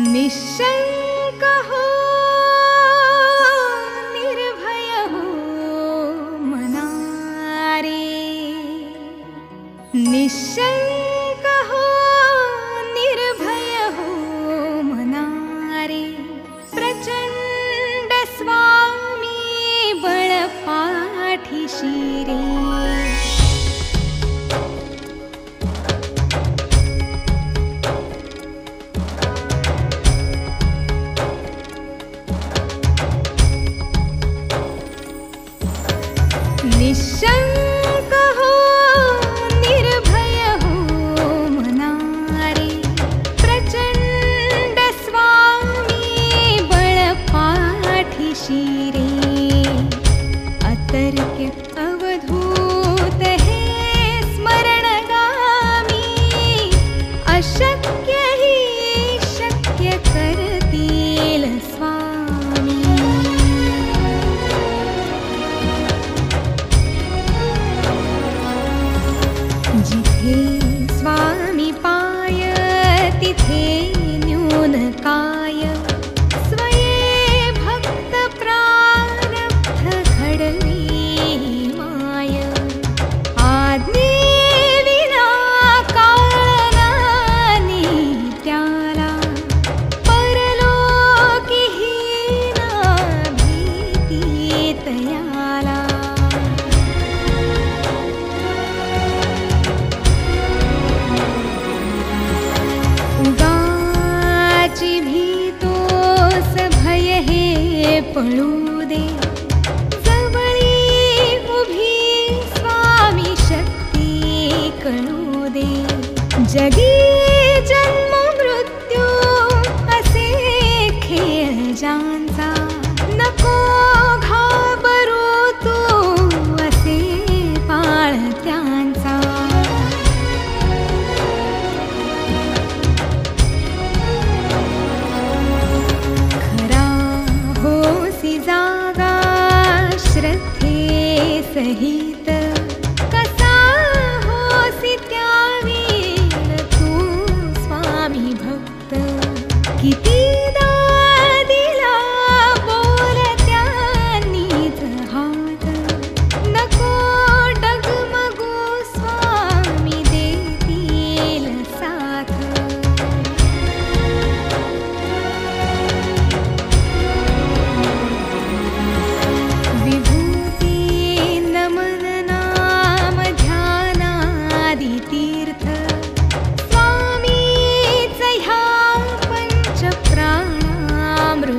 निश्शंक हो निर्भय हो मना रे, निश्शंक हो निर्भय हो मना रे, प्रचंड स्वामी बळ पाठीशी रे। निश्शंक हो निर्भय हो मना रे, प्रचंड स्वामी बळ पाठीशी रे। अतर्क्य अवधूत हे स्मरणगामी, अशक्य हि शक्य करतील स्वामी। जिथे स्वामी पाय तिथे न्यून काय, स्वये भक्त प्रारब्ध घडली माय। आज्ञे विना काळना त्याला, परलोकी हीना भीती तयाला। उगाची भीतोस भय हे पळू दे, जवळी उभी स्वामी शक्ती कळू दे। जगी जन्म मृत्यू असे खेळ ज्यांचा, नको घाबरू तू असे पाळत्यांचा। जागा श्रद्धे सहित, कसा होसी त्यावेळ तू स्वामी भक्त। कितीदा दिला बोलत्यांनीच हात, नको डगमगू स्वामी देतील साथ। तीर्थ स्वामीच ह्या पंच प्राणामृतात।